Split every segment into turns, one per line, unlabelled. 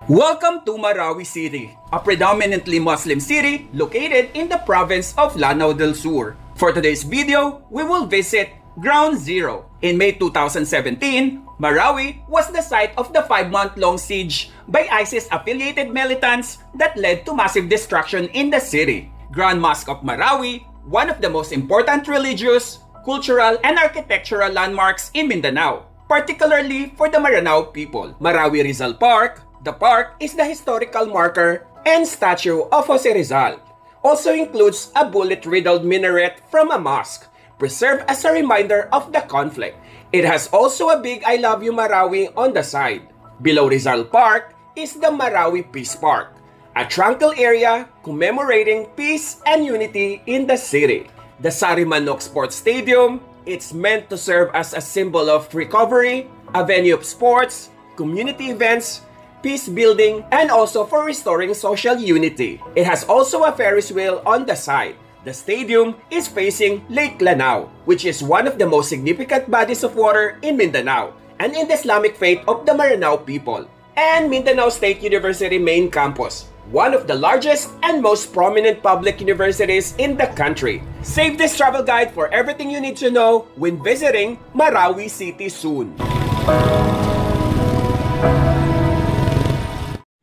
Welcome to Marawi City, a predominantly Muslim city located in the province of Lanao del Sur. For today's video, we will visit Ground Zero. In May 2017, Marawi was the site of the 5-month-long siege by ISIS-affiliated militants that led to massive destruction in the city. Grand Mosque of Marawi, one of the most important religious, cultural, and architectural landmarks in Mindanao, particularly for the Maranao people. Marawi Rizal Park. The park is the historical marker and statue of Jose Rizal. Also includes a bullet-riddled minaret from a mosque, preserved as a reminder of the conflict. It has also a big I Love You Marawi on the side. Below Rizal Park is the Marawi Peace Park, a tranquil area commemorating peace and unity in the city. The Sari Manok Sports Stadium, it's meant to serve as a symbol of recovery, a venue of sports, community events, peace building, and also for restoring social unity. It has also a Ferris wheel on the side. The stadium is facing Lake Lanao, which is one of the most significant bodies of water in Mindanao and in the Islamic faith of the Maranao people. And Mindanao State University main campus, one of the largest and most prominent public universities in the country. Save this travel guide for everything you need to know when visiting Marawi City soon.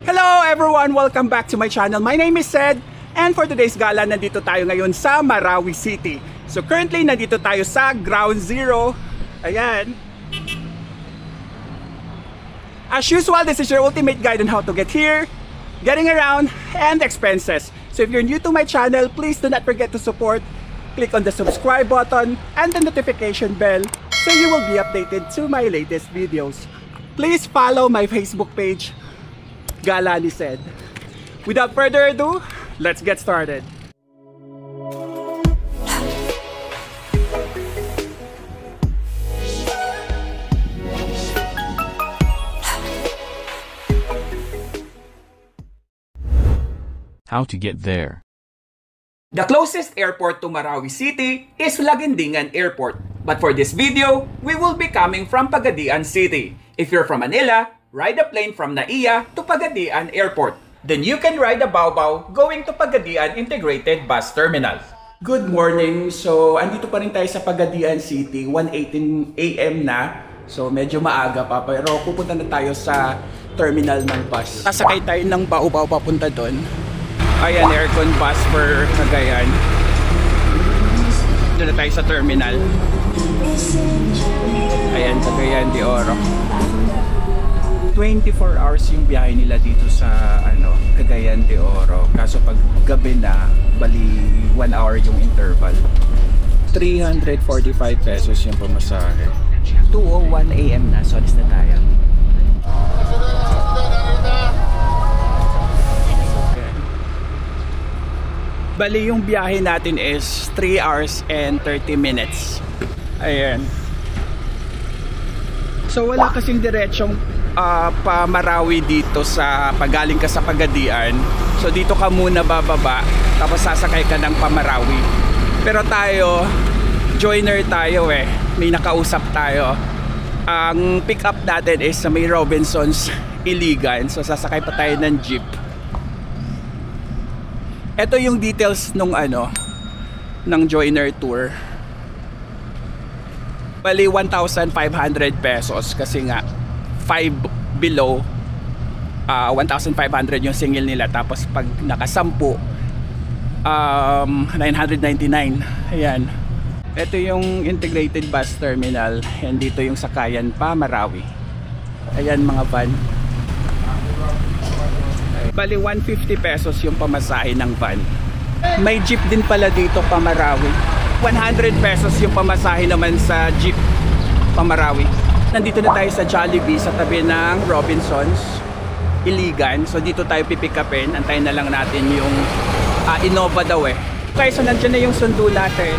Hello everyone! Welcome back to my channel. My name is Sed, and for today's gala, nandito tayo ngayon sa Marawi City. So currently, nandito tayo sa Ground Zero. Ayan. As usual, this is your ultimate guide on how to get here, getting around, and expenses. So if you're new to my channel, please do not forget to support. Click on the subscribe button and the notification bell so you will be updated to my latest videos. Please follow my Facebook page, Gala ni Sed. Without further ado, let's get started.
How to get there.
The closest airport to Marawi City is Laguindingan Airport. But for this video, we will be coming from Pagadian City. If you're from Manila, ride a plane from Naiya to Pagadian Airport. Then you can ride a Baobao going to Pagadian Integrated Bus Terminal. Good morning! So, andito pa rin tayo sa Pagadian City, 1:18 AM na. So, medyo maaga pa, pero pupunta na tayo sa terminal ng bus. Sasakay tayo ng Baobao papunta doon. Ayan, aircon bus for Cagayan. Doon na tayo sa terminal. Ayan, Cagayan de Oro. 24 hours yung biyahe nila dito sa Cagayan de Oro. Kaso pag gabi na, bali 1 hour yung interval. 345 pesos yung pamasahe. 2:01 AM na, so alis na tayo. Bali yung biyahe natin is 3 hours and 30 minutes. Ayan. So wala kasing diretsong pa Marawi dito sa pagaling ka sa Pagadian. So dito ka muna bababa, tapos sasakay ka ng Pamarawi. Pero tayo, joiner tayo eh. May nakausap tayo. Ang pick up natin is sa may Robinsons, Iligan. So sasakay pa tayo ng jeep. Ito yung details nung ng joiner tour. Bali 1,500 pesos kasi nga 5 below 1,500 yung single nila, tapos pag nakasampu 999. Ayan. Ito yung integrated bus terminal, and dito yung sakayan pa Marawi. Ayan mga van. Bali 150 pesos yung pamasahe ng van. May jeep din pala dito pa Marawi. 100 pesos yung pamasahe naman sa jeep pa Marawi. Nandito na tayo sa Jollibee sa tabi ng Robinsons, Iligan. So dito tayo pipikapin. Antayin na lang natin yung Innova daw eh. Okay, so nandiyan na yung sundo natin.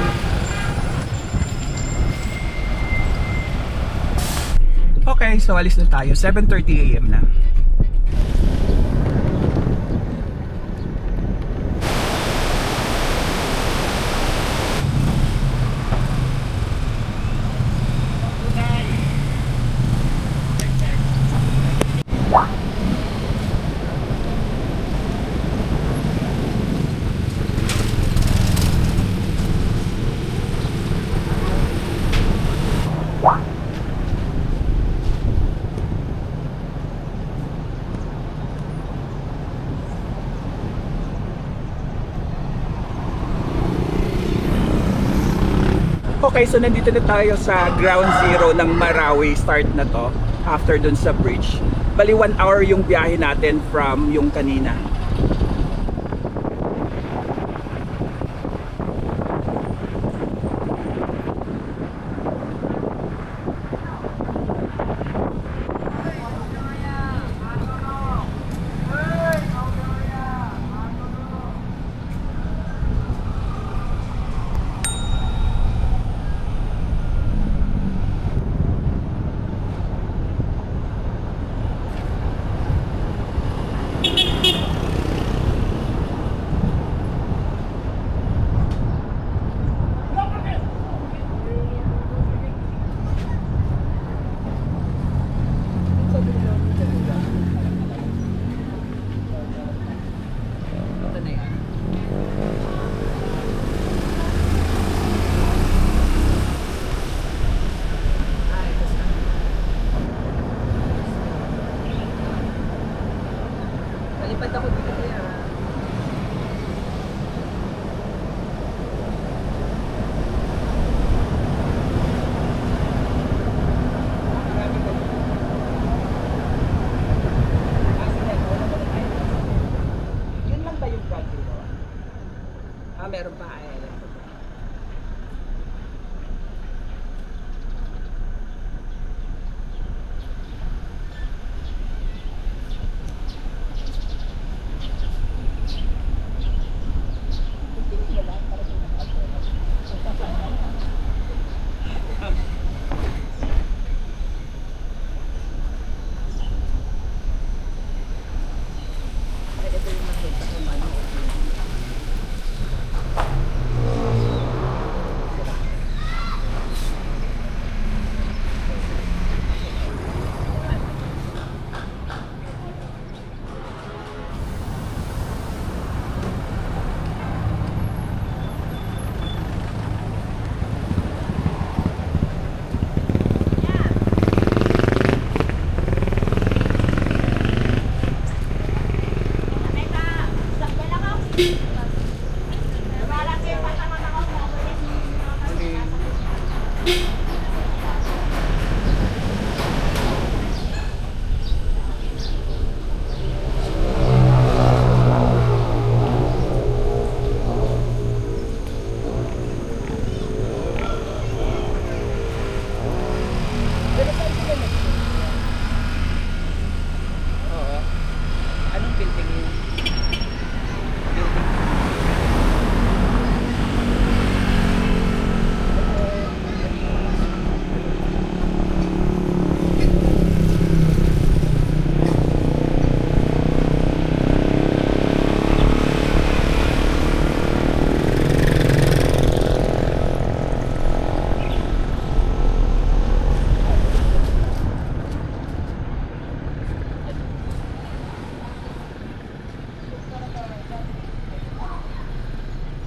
Okay, so alis na tayo. 7:30 AM na. Okay, so nandito na tayo sa ground zero ng Marawi. Start na to after dun sa bridge. Bali 1 hour yung biyahe natin from yung kanina.
Meron pa ay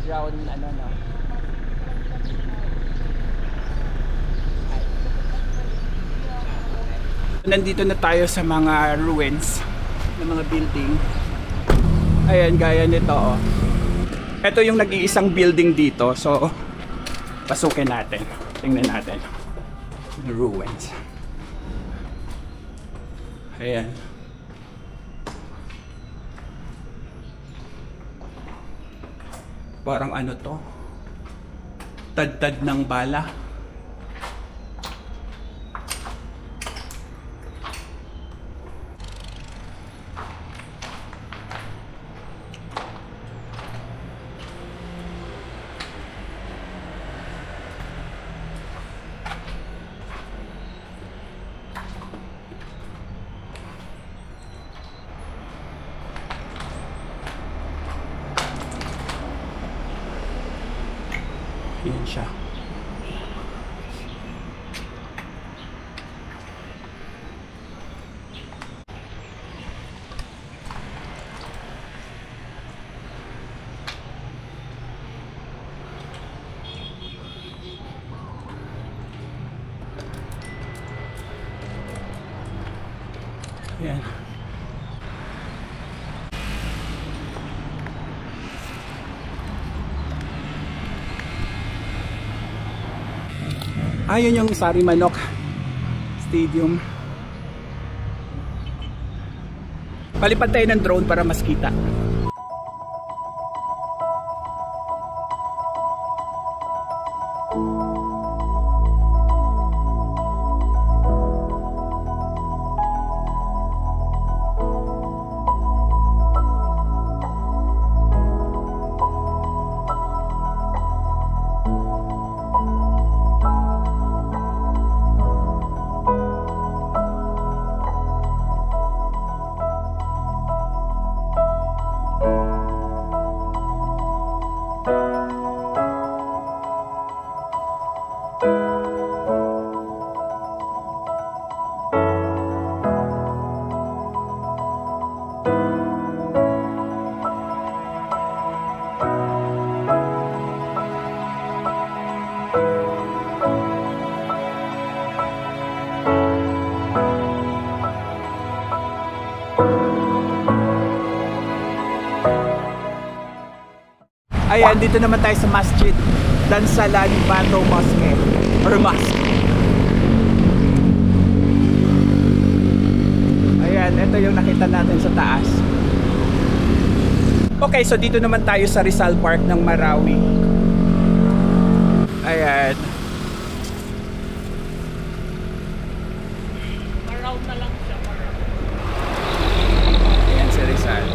ground ano no.
Nandito na tayo sa mga ruins ng mga building. Ayan, gaya nito oh. Ito yung nag-iisang building dito. So, pasukin natin. Tingnan natin. The ruins. Ayan. Parang ano to? Tad-tad ng bala. Yan siya. Yan. Ayun yung Sari Manok Stadium. Palipad tayo ng drone para mas kita. Ayan, dito naman tayo sa Masjid Dansalan Bato Mosque or Mosque. Ayan, ito yung nakita natin sa taas. Okay, so dito naman tayo sa Rizal Park ng Marawi. Ayan.
Maraw na lang siya.
Ayan si Rizal.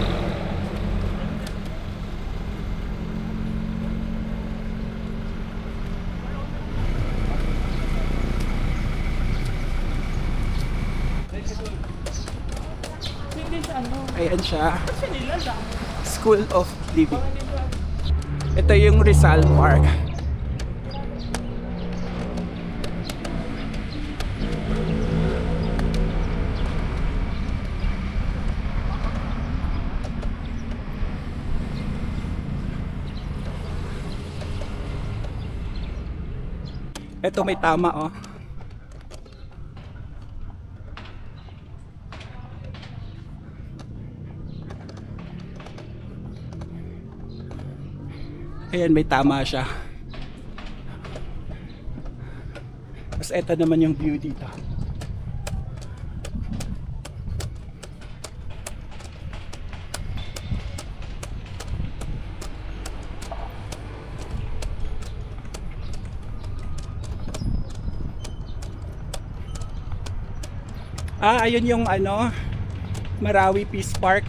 Ayan siya. School of Living. Ito yung Rizal Park. Ito may tama oh. Ayan, may tama siya. Tapos eto naman yung view dito. Ayun yung ano, Marawi Peace Park.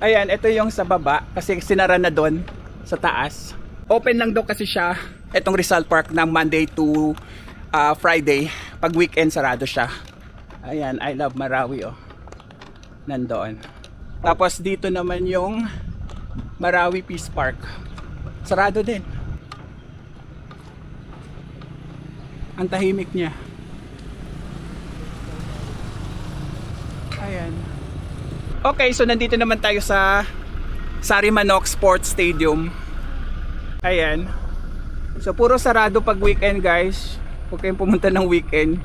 Ayan, ito yung sa baba kasi sinara na doon sa taas. Open lang daw kasi siya, itong Rizal Park ng Monday to Friday. Pag weekend sarado siya. Ayan, I Love Marawi oh. Nandoon. Tapos dito naman yung Marawi Peace Park. Sarado din. Ang tahimik niya. Ayan. Okay, so nandito naman tayo sa Sari Manok Sports Stadium. Ayan. So puro sarado pag weekend guys. Huwag kayong pumunta ng weekend.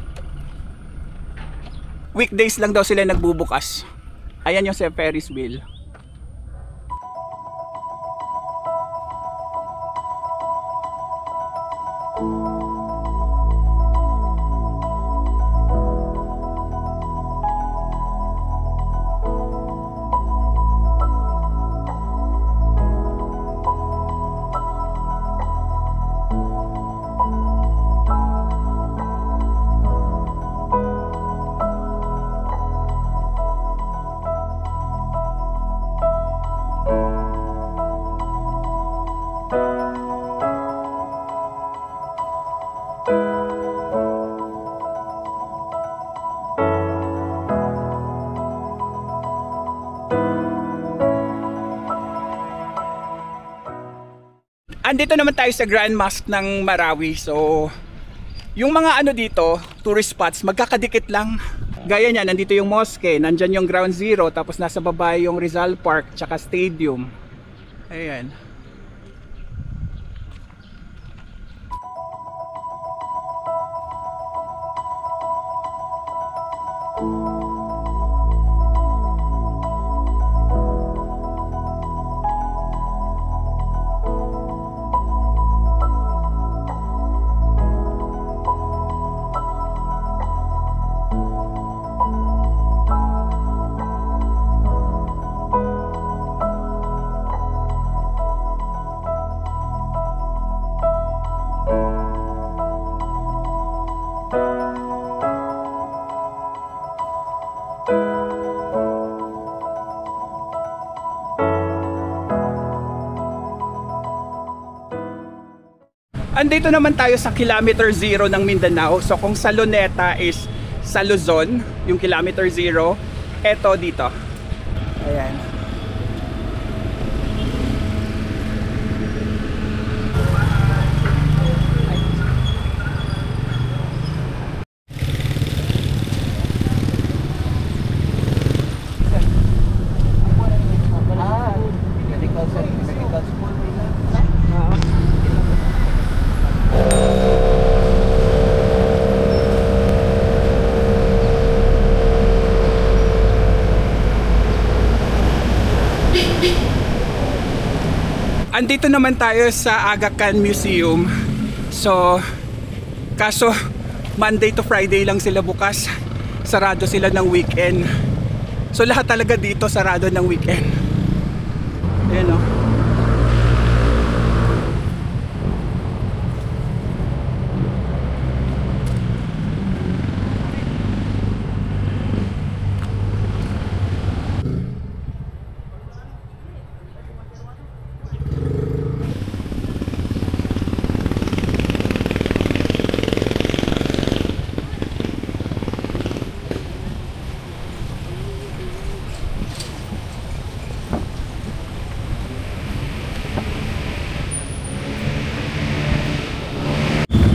Weekdays lang daw sila nagbubukas. Ayan yung sa Ferris wheel. Andito naman tayo sa Grand Mosque ng Marawi. So, yung mga ano dito, tourist spots, magkakadikit lang. Gaya niya, nandito yung mosque, nandyan yung Ground Zero, tapos nasa baba yung Rizal Park, tsaka Stadium. Ayan. Andito naman tayo sa kilometer 0 ng Mindanao. So kung sa Luneta is sa Luzon, yung kilometer 0, eto dito. Ayan. Andito naman tayo sa Aga Khan Museum. So, kaso Monday to Friday lang sila bukas. Sarado sila ng weekend. So lahat talaga dito sarado ng weekend. Ayan o.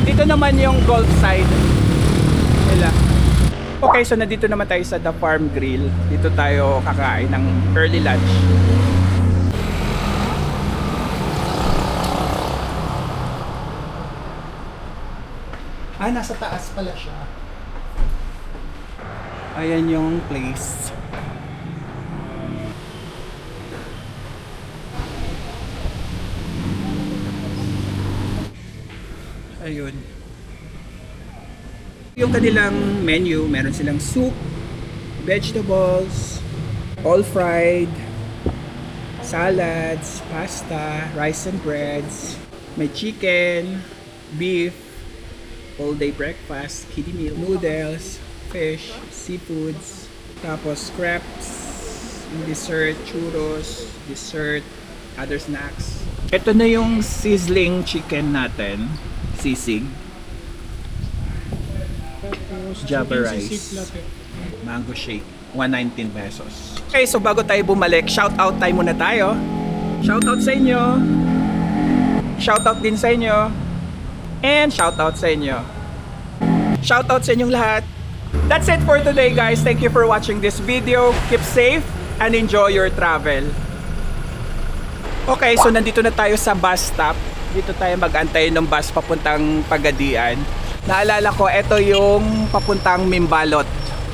Dito naman yung golf side nila. Okay, so nandito naman tayo sa The Farm Grill. Dito tayo kakain ng early lunch. Nasa taas pala siya. Ayan yung place. Ayun. Yung kanilang menu, meron silang soup, vegetables, all fried, salads, pasta, rice and breads, may chicken, beef, all day breakfast, kiddie meal, noodles, fish, seafoods, tapos crepes, dessert, churros, dessert, other snacks. Ito na yung sizzling chicken natin. Sisig, Java rice, mango shake, 119 pesos. Okay, so bago tayo bumalik, shout out tayo muna tayo. Shout out sa inyo. Shout out din sa inyo. And shout out sa inyo. Shout out sa inyong lahat. That's it for today, guys. Thank you for watching this video. Keep safe and enjoy your travel. Okay, so nandito na tayo sa bus stop. Dito tayo mag-antay ng bus papuntang Pagadian. Naalala ko, ito yung papuntang Mimbalot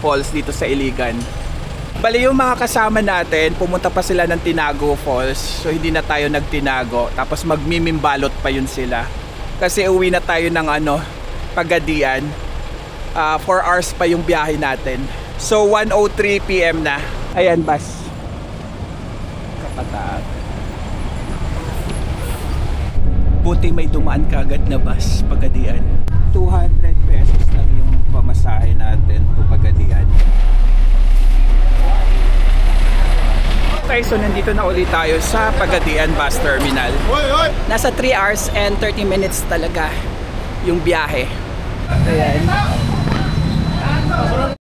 Falls dito sa Iligan. Bali yung mga kasama natin, pumunta pa sila ng Tinago Falls. So hindi na tayo nagtinago. Tapos magmimimbalot pa yun sila. Kasi uwi na tayo ng Pagadian. 4 hours pa yung biyahe natin. So 1:03 PM na. Ayan, bus. Kapataan. Buti may dumaan kagad na bus Pagadian. 200 pesos lang yung pamasahe natin to Pagadian. Okay, so nandito na ulit tayo sa Pagadian Bus Terminal. Nasa 3 hours and 30 minutes talaga yung biyahe. Ayan.